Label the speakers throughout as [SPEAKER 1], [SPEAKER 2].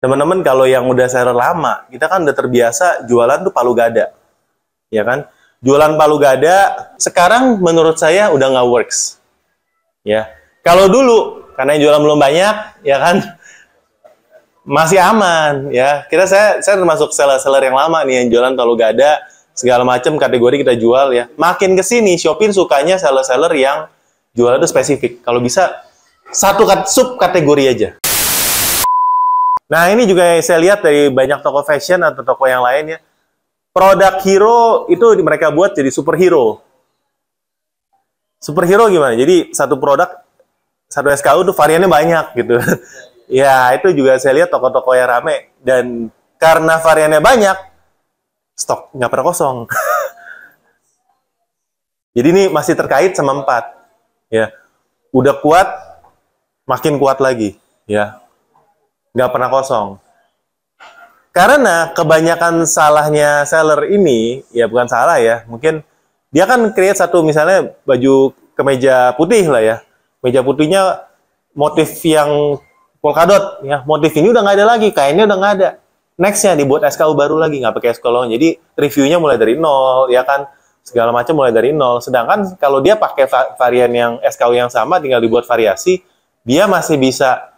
[SPEAKER 1] Teman-teman kalau yang udah seller lama, kita kan udah terbiasa jualan tuh palu gada, ya kan? Jualan palu gada sekarang menurut saya udah nggak works, ya. Kalau dulu karena yang jualan belum banyak, ya kan, masih aman, ya. Saya termasuk seller-seller yang lama nih yang jualan palu gada segala macam kategori kita jual, ya. Makin kesini Shopee sukanya seller-seller yang jualan itu spesifik. Kalau bisa satu sub kategori aja. Nah, ini juga saya lihat dari banyak toko fashion atau toko yang lain, ya. Produk hero itu mereka buat jadi superhero. Superhero gimana? Jadi satu produk, satu SKU tuh variannya banyak gitu. Ya, itu juga saya lihat toko-toko yang rame. Dan karena variannya banyak, stok nggak pernah kosong. Jadi ini masih terkait sama 4. Ya. Udah kuat, makin kuat lagi. Ya. Nggak pernah kosong. Karena kebanyakan salahnya seller ini, ya bukan salah ya, mungkin dia kan create satu misalnya baju kemeja putih lah ya. Meja putihnya motif yang polkadot, ya. Motif ini udah nggak ada lagi, kainnya udah nggak ada. Nextnya dibuat SKU baru lagi, nggak pakai SKU. Jadi reviewnya mulai dari nol, ya kan. Segala macam mulai dari nol. Sedangkan kalau dia pakai varian yang SKU yang sama, tinggal dibuat variasi, dia masih bisa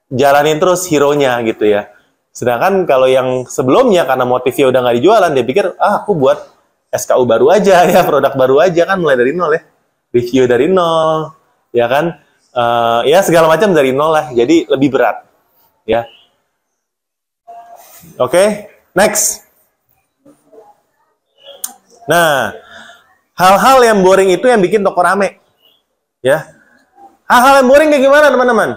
[SPEAKER 1] jalanin terus hero-nya gitu ya. Sedangkan kalau yang sebelumnya karena motifnya udah nggak dijualan, dia pikir, aku buat SKU baru aja ya, produk baru aja kan mulai dari nol ya. Review dari nol, ya kan. Ya segala macam dari nol lah, jadi lebih berat ya. Oke, next. Nah, hal-hal yang boring itu yang bikin toko rame ya. Hal-hal yang boring kayak gimana teman-teman?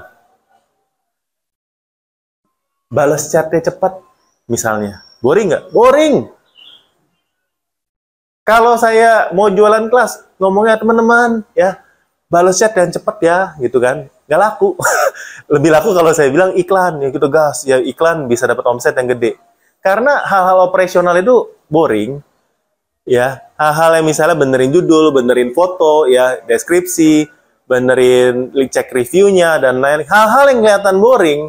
[SPEAKER 1] Balas chatnya cepat, misalnya. Boring nggak? Boring. Kalau saya mau jualan kelas, ngomongnya teman-teman, ya, balas chat yang cepat ya, gitu kan. Nggak laku. Lebih laku kalau saya bilang iklan, ya gitu gas. Ya iklan bisa dapat omset yang gede. Karena hal-hal operasional itu boring, ya. Hal-hal yang misalnya benerin judul, benerin foto, ya, deskripsi, benerin cek reviewnya, dan lain. Hal-hal yang kelihatan boring,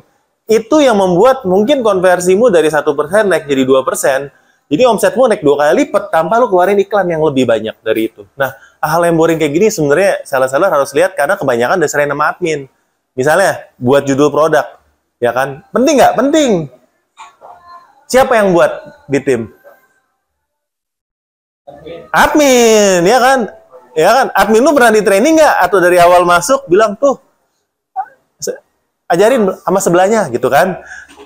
[SPEAKER 1] itu yang membuat mungkin konversimu dari 1% naik jadi 2%. Jadi omsetmu naik 2 kali lipat tanpa lu keluarin iklan yang lebih banyak dari itu. Nah, hal yang boring kayak gini sebenarnya seller-seller harus lihat karena kebanyakan diserahin sama admin. Misalnya, buat judul produk. Ya kan? Penting nggak? Penting. Siapa yang buat di tim? Admin, ya kan? Ya kan? Admin lu pernah di training nggak? Atau dari awal masuk bilang, tuh, ajarin sama sebelahnya gitu kan.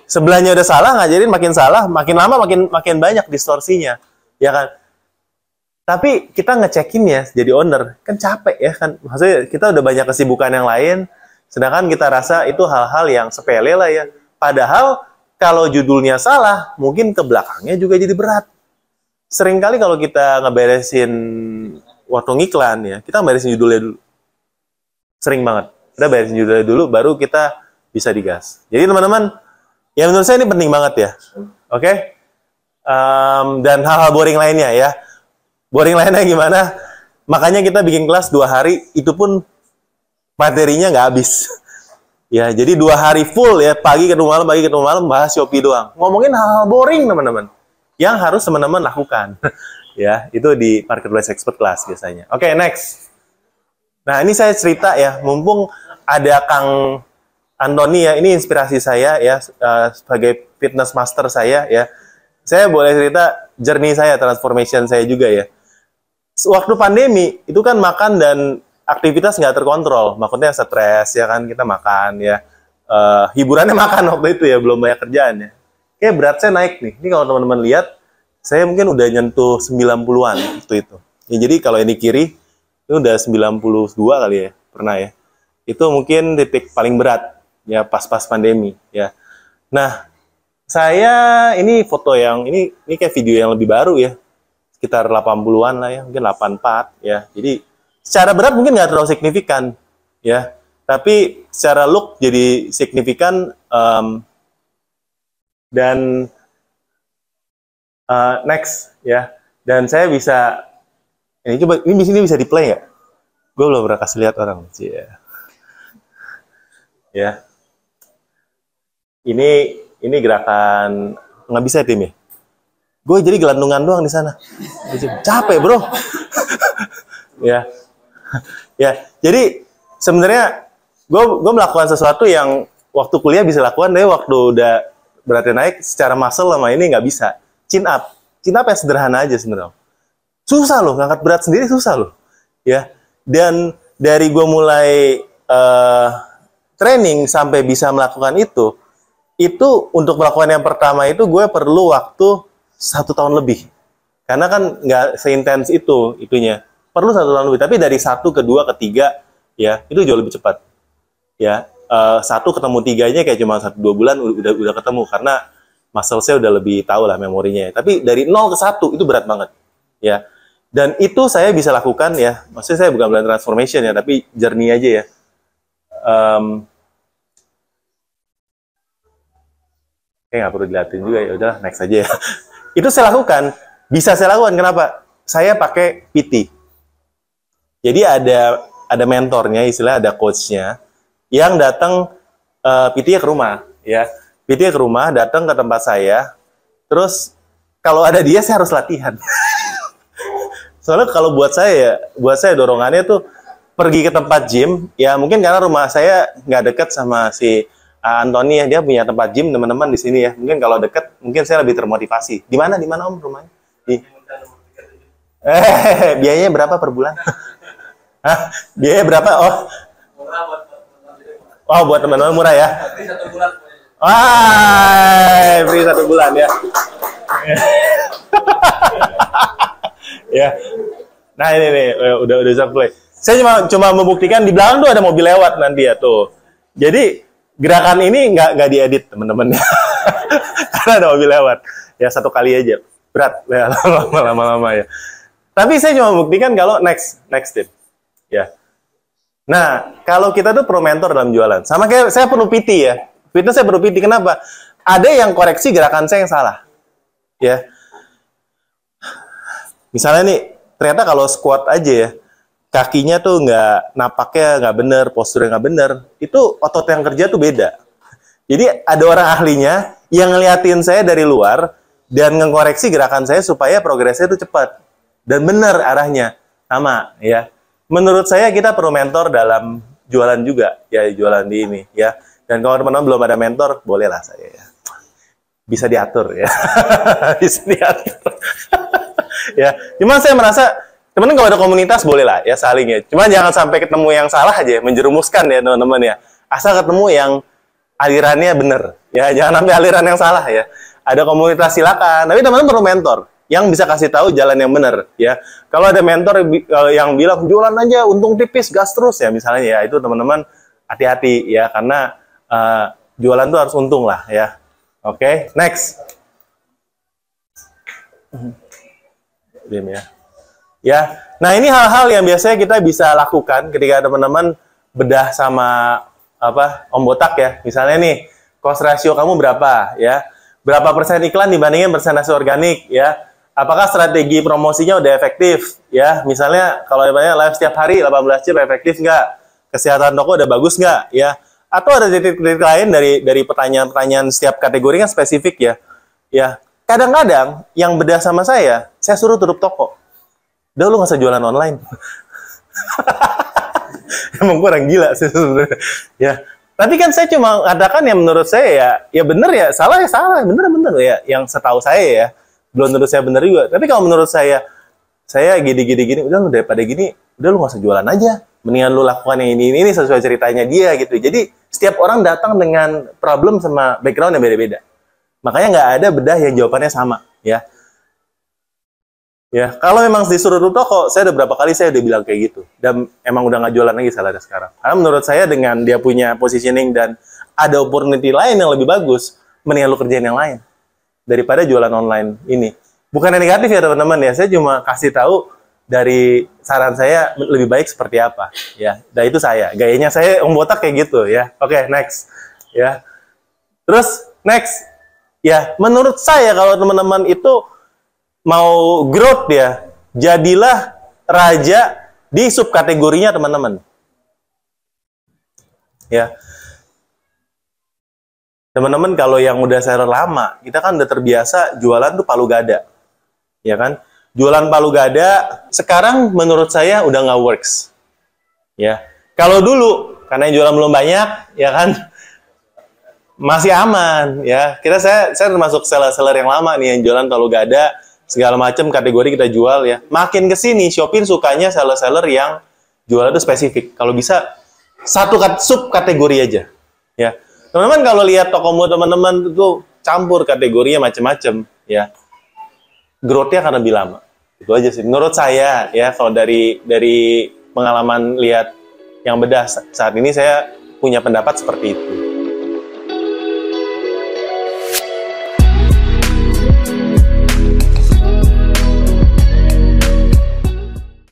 [SPEAKER 1] Sebelahnya udah salah, ngajarin makin salah, makin lama makin banyak distorsinya, ya kan. Tapi kita ngecekin ya jadi owner, kan capek ya kan. Maksudnya kita udah banyak kesibukan yang lain, sedangkan kita rasa itu hal-hal yang sepele lah ya. Padahal kalau judulnya salah, mungkin ke belakangnya juga jadi berat. Seringkali kalau kita ngeberesin waktu ngiklan ya, kita beresin judulnya dulu. Sering banget. Kita beresin judulnya dulu, baru kita bisa digas. Jadi teman-teman, ya menurut saya ini penting banget ya. Oke? Dan hal-hal boring lainnya ya. Boring lainnya gimana? Makanya kita bikin kelas 2 hari, itu pun materinya nggak habis. Ya, jadi 2 hari full ya, pagi ketemu malam, bahas Shopee doang. Ngomongin hal-hal boring teman-teman. Yang harus teman-teman lakukan. Ya, itu di Marketplace Expert Class biasanya. Oke, next. Nah, ini saya cerita ya, mumpung ada Kang Antoni ya, ini inspirasi saya ya, sebagai fitness master saya ya. Saya boleh cerita journey saya, transformation saya juga ya. Waktu pandemi, itu kan makan dan aktivitas nggak terkontrol. Maksudnya stres ya kan, kita makan ya. Hiburannya makan waktu itu ya, belum banyak kerjaan ya. Kayak berat saya naik nih. Ini kalau teman-teman lihat, saya mungkin udah nyentuh 90-an waktu itu. Ya, jadi kalau ini kiri, ini udah 92 kali ya, pernah ya. Itu mungkin titik paling berat. Ya pas-pas pandemi ya. Nah, saya ini foto yang ini kayak video yang lebih baru ya. Sekitar 80-an lah ya, mungkin 84 ya. Jadi secara berat mungkin nggak terlalu signifikan ya. Tapi secara look jadi signifikan dan next ya. Dan saya bisa ini coba ini di sini bisa di play nggak? Gue belum pernah kasih lihat orang sih ya. Ya. Ini ini gerakan nggak bisa tim ya. Gue jadi gelandungan doang di sana. Capek bro. Ya, ya. Jadi sebenarnya gue melakukan sesuatu yang waktu kuliah bisa lakukan, deh waktu udah beratnya naik secara muscle sama ini nggak bisa. Chin up yang sederhana aja sebenarnya. Susah loh, ngangkat berat sendiri susah loh. Ya, dan dari gue mulai training sampai bisa melakukan itu untuk melakukan yang pertama itu gue perlu waktu 1 tahun lebih. Karena kan nggak seintens itunya. Perlu 1 tahun lebih. Tapi dari 1 ke 2 ke 3 ya itu jauh lebih cepat. Ya, 1 ketemu 3-nya kayak cuma 1-2 bulan udah ketemu karena muscle-nya udah lebih tahu lah memorinya. Tapi dari 0 ke 1 itu berat banget. Ya. Dan itu saya bisa lakukan ya. Maksudnya saya bukan bilang transformation ya, tapi journey aja ya. Kayak nggak perlu dilihatin juga ya. Udahlah, next aja ya. Itu saya lakukan. Bisa saya lakukan. Kenapa? Saya pakai PT. Jadi ada mentornya, istilah ada coachnya yang datang PT-nya ke rumah, ya. PT-nya ke rumah, datang ke tempat saya. Terus kalau ada dia saya harus latihan. Soalnya kalau buat saya dorongannya tuh pergi ke tempat gym, ya mungkin karena rumah saya nggak dekat sama si Anthony ya, dia punya tempat gym teman-teman di sini ya. Mungkin kalau dekat, mungkin saya lebih termotivasi. Di mana Om rumahnya? Biayanya berapa per bulan? Hah? Biaya berapa? Oh, buat teman-teman murah ya? Free 1 bulan. Wah, free 1 bulan ya. Ya. Nah ini nih, udah play. Saya cuma membuktikan di belakang tuh ada mobil lewat nanti ya tuh. Jadi gerakan ini nggak diedit teman-teman ya. Karena ada mobil lewat. Ya 1 kali aja. Berat ya, lama-lama ya. Tapi saya cuma membuktikan kalau next step. Ya. Nah, kalau kita tuh pro mentor dalam jualan. Sama kayak saya perlu PT ya. Fitness saya perlu PT. Kenapa? Ada yang koreksi gerakan saya yang salah. Ya. Misalnya nih, ternyata kalau squat aja ya, kakinya tuh napaknya nggak bener, posturnya nggak bener, itu otot yang kerja tuh beda. Jadi ada orang ahlinya yang ngeliatin saya dari luar dan ngekoreksi gerakan saya supaya progresnya itu cepat dan bener arahnya sama ya. Menurut saya kita perlu mentor dalam jualan juga ya, jualan di ini ya. Dan kalau teman-teman belum ada mentor, bolehlah saya ya. Bisa diatur ya, bisa diatur. Ya, cuman saya merasa teman-teman kalau ada komunitas boleh lah ya saling ya. Cuman jangan sampai ketemu yang salah aja, menjerumuskan ya teman-teman ya. Asal ketemu yang alirannya bener ya, jangan sampai aliran yang salah ya. Ada komunitas silakan, tapi teman-teman perlu mentor yang bisa kasih tahu jalan yang bener ya. Kalau ada mentor yang bilang jualan aja untung tipis gas terus ya misalnya ya, itu teman-teman hati-hati ya karena jualan tuh harus untung lah ya. Oke, next. Dim ya. Ya, nah ini hal-hal yang biasanya kita bisa lakukan ketika teman-teman bedah sama Om Botak ya. Misalnya nih, cost ratio kamu berapa ya? Berapa persen iklan dibandingin persentase organik ya? Apakah strategi promosinya udah efektif ya? Misalnya kalau live setiap hari 18 jam efektif nggak? Kesehatan toko udah bagus nggak ya? Atau ada titik-titik lain dari pertanyaan-pertanyaan setiap kategori kan spesifik ya? Ya. Kadang-kadang yang bedah sama saya suruh tutup toko. Udah lu nggak usah jualan online. Emang kurang gila sih sebenarnya. Ya. Tapi kan saya cuma katakan yang menurut saya ya benar ya, salah ya salah, benar ya. Yang setahu saya ya, belum menurut saya benar juga. Tapi kalau menurut saya gini, udah lu daripada gini, udah lu nggak usah jualan aja. Mendingan lu lakukan yang ini sesuai ceritanya dia gitu. Jadi setiap orang datang dengan problem sama background yang beda-beda. Makanya nggak ada bedah yang jawabannya sama, ya. Ya, kalau memang disuruh tutup toko, saya udah berapa kali saya udah bilang kayak gitu. Dan emang udah nggak jualan lagi salahnya sekarang. Karena menurut saya dengan dia punya positioning dan ada opportunity lain yang lebih bagus, mendingan lu kerjain yang lain daripada jualan online ini. Bukan yang negatif ya teman-teman ya, saya cuma kasih tahu dari saran saya lebih baik seperti apa, ya. Dan itu gayanya saya Om Botak kayak gitu, ya. Oke, next, ya. Terus next. Ya, menurut saya kalau teman-teman itu mau growth ya, jadilah raja di subkategorinya teman-teman. Ya. Teman-teman kalau yang udah seller lama, kita kan udah terbiasa jualan tuh palu gada, ya kan? Jualan palu gada sekarang menurut saya udah nggak works, ya. Kalau dulu karena yang jualan belum banyak, ya kan, masih aman, ya. Saya termasuk seller-seller yang lama nih yang jualan palu gada segala macam kategori kita jual, ya. Makin kesini Shopee sukanya seller-seller yang jualan itu spesifik. Kalau bisa satu sub kategori aja, ya. Teman-teman kalau lihat tokomu teman-teman itu campur kategorinya macam-macam, ya. Growth-nya akan lebih lama. Itu aja sih. Menurut saya, ya, kalau dari pengalaman lihat yang bedah saat ini, saya punya pendapat seperti itu.